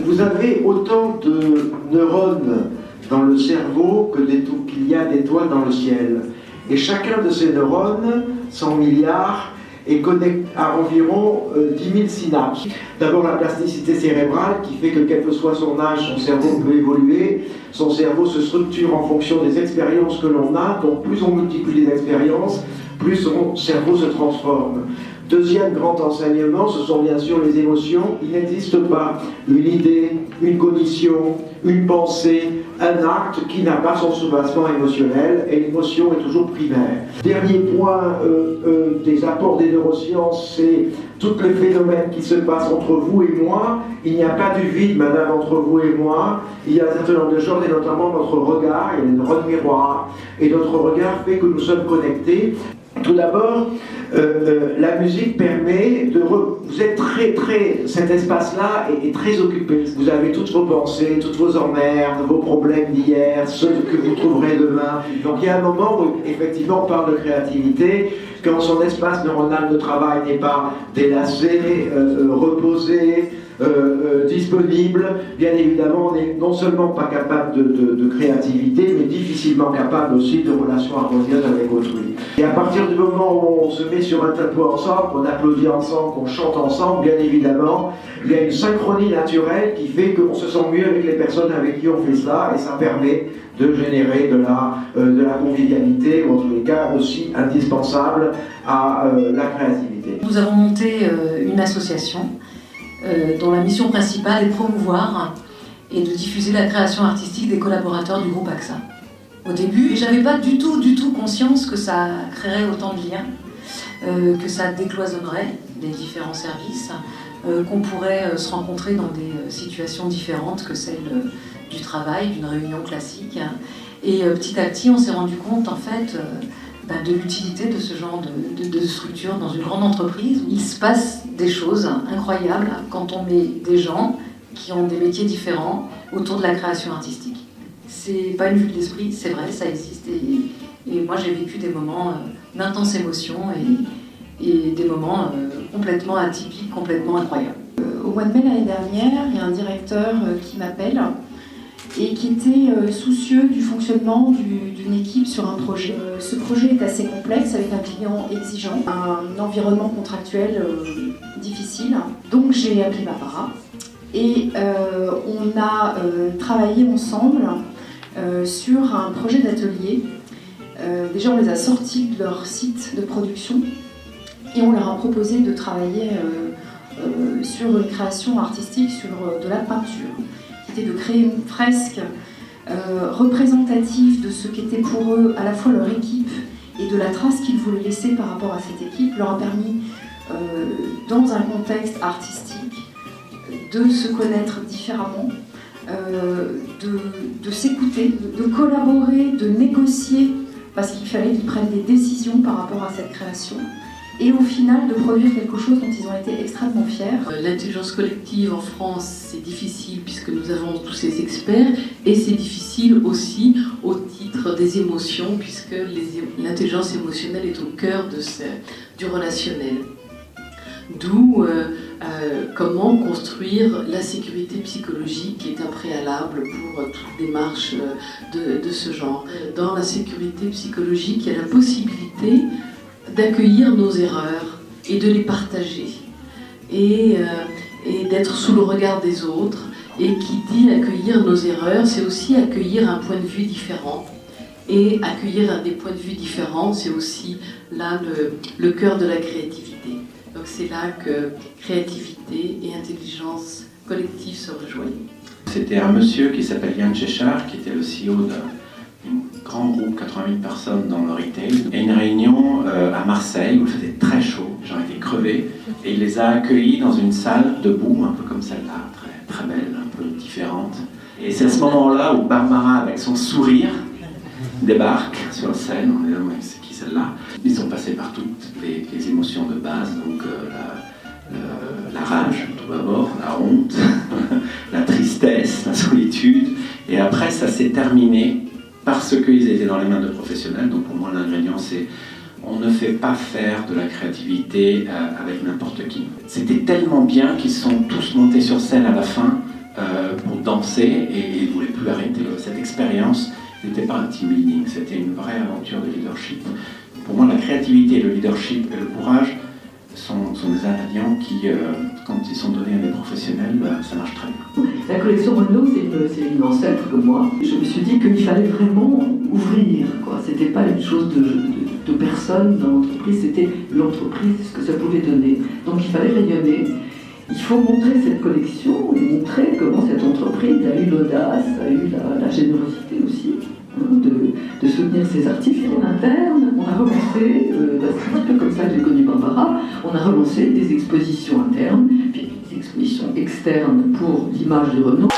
Vous avez autant de neurones dans le cerveau qu'il y a d'étoiles dans le ciel. Et chacun de ces neurones, 100 milliards, est connecté à environ 10 000 synapses. D'abord la plasticité cérébrale qui fait que quel que soit son âge, son cerveau peut évoluer. Son cerveau se structure en fonction des expériences que l'on a. Donc plus on multiplie les expériences, plus son cerveau se transforme. Deuxième grand enseignement, ce sont bien sûr les émotions. Il n'existe pas une idée, une cognition, une pensée, un acte qui n'a pas son soubassement émotionnel, et l'émotion est toujours primaire. Dernier point des apports des neurosciences, c'est tous les phénomènes qui se passent entre vous et moi. Il n'y a pas du vide, madame, entre vous et moi. Il y a un certain nombre de choses, et notamment notre regard, il y a une neurones miroir, et notre regard fait que nous sommes connectés. Tout d'abord, la musique permet de... Vous êtes cet espace-là est très occupé. Vous avez toutes vos pensées, toutes vos emmerdes, vos problèmes d'hier, ceux que vous trouverez demain. Donc il y a un moment où, effectivement, on parle de créativité, quand son espace neuronal de travail n'est pas délacé, reposé, disponible, bien évidemment, on n'est non seulement pas capable de créativité, mais difficilement capable aussi de relations harmonieuses avec autrui. Et à partir du moment où on se met sur un tempo ensemble, qu'on applaudit ensemble, qu'on chante ensemble, bien évidemment, il y a une synchronie naturelle qui fait qu'on se sent mieux avec les personnes avec qui on fait cela, et ça permet de générer de la convivialité, ou en tous les cas aussi indispensable à la créativité. Nous avons monté une association dont la mission principale est de promouvoir et de diffuser la création artistique des collaborateurs du groupe AXA. Au début, je n'avais pas du tout conscience que ça créerait autant de liens, que ça décloisonnerait les différents services, qu'on pourrait se rencontrer dans des situations différentes que celles du travail, d'une réunion classique. Et petit à petit, on s'est rendu compte en fait de l'utilité de ce genre de structure dans une grande entreprise. Il se passe des choses incroyables quand on met des gens qui ont des métiers différents autour de la création artistique. C'est pas une vue de l'esprit, c'est vrai, ça existe. Et moi, j'ai vécu des moments d'intense émotion et des moments complètement atypiques, complètement incroyables. Au mois de mai l'année dernière, il y a un directeur qui m'appelle et qui était soucieux du fonctionnement d'une équipe sur un projet. Ce projet est assez complexe, avec un client exigeant, un environnement contractuel difficile. Donc j'ai appelé ma para et on a travaillé ensemble sur un projet d'atelier. Déjà on les a sortis de leur site de production et on leur a proposé de travailler sur une création artistique, sur de la peinture, qui était de créer une fresque représentative de ce qu'était pour eux à la fois leur équipe et de la trace qu'ils voulaient laisser par rapport à cette équipe, leur a permis, dans un contexte artistique, de se connaître différemment, de s'écouter, de collaborer, de négocier, parce qu'il fallait qu'ils prennent des décisions par rapport à cette création, et au final de produire quelque chose dont ils ont été extrêmement fiers. L'intelligence collective en France, c'est difficile puisque nous avons tous ces experts, et c'est difficile aussi au titre des émotions, puisque l'intelligence émotionnelle est au cœur du relationnel. D'où comment construire la sécurité psychologique qui est un préalable pour toute démarche de ce genre. Dans la sécurité psychologique, il y a la possibilité d'accueillir nos erreurs et de les partager et d'être sous le regard des autres. Et qui dit accueillir nos erreurs, c'est aussi accueillir un point de vue différent. Et accueillir des points de vue différents, c'est aussi là le cœur de la créativité. Donc c'est là que créativité et intelligence collective se rejoignent. C'était un monsieur qui s'appelle Yann Cheshire, qui était le CEO d'un grand groupe, 80 000 personnes dans le retail, et une réunion à Marseille où il faisait très chaud, les gens étaient crevés, et il les a accueillis dans une salle debout, un peu comme celle-là, très, très belle, un peu différente. Et c'est à ce moment-là où Barbara, avec son sourire, débarque sur la scène. On est là, c'est qui celle-là? Ils sont passés par toutes les émotions de base, donc la rage tout d'abord, la honte, la tristesse, la solitude, et après ça s'est terminé parce qu'ils étaient dans les mains de professionnels. Donc pour moi, l'ingrédient, c'est on ne fait pas faire de la créativité avec n'importe qui. C'était tellement bien qu'ils sont tous montés sur scène à la fin pour danser et ils ne voulaient plus arrêter. Cette expérience n'était pas un team building, c'était une vraie aventure de leadership. Pour moi, la créativité, le leadership et le courage sont des ingrédients qui, quand ils sont donnés à des professionnels, ça marche très bien. La collection Renault, c'est une ancêtre que moi. Je me suis dit qu'il fallait vraiment ouvrir, quoi. C'était pas une chose de personne dans l'entreprise, c'était l'entreprise, ce que ça pouvait donner. Donc il fallait rayonner. Il faut montrer cette collection et montrer comment cette entreprise a eu l'audace, a eu la générosité aussi, hein, de soutenir ses artistes en interne. On a relancé, c'est un peu comme ça que j'ai connu Barbara, on a relancé des expositions internes, puis des expositions externes pour l'image de Renault.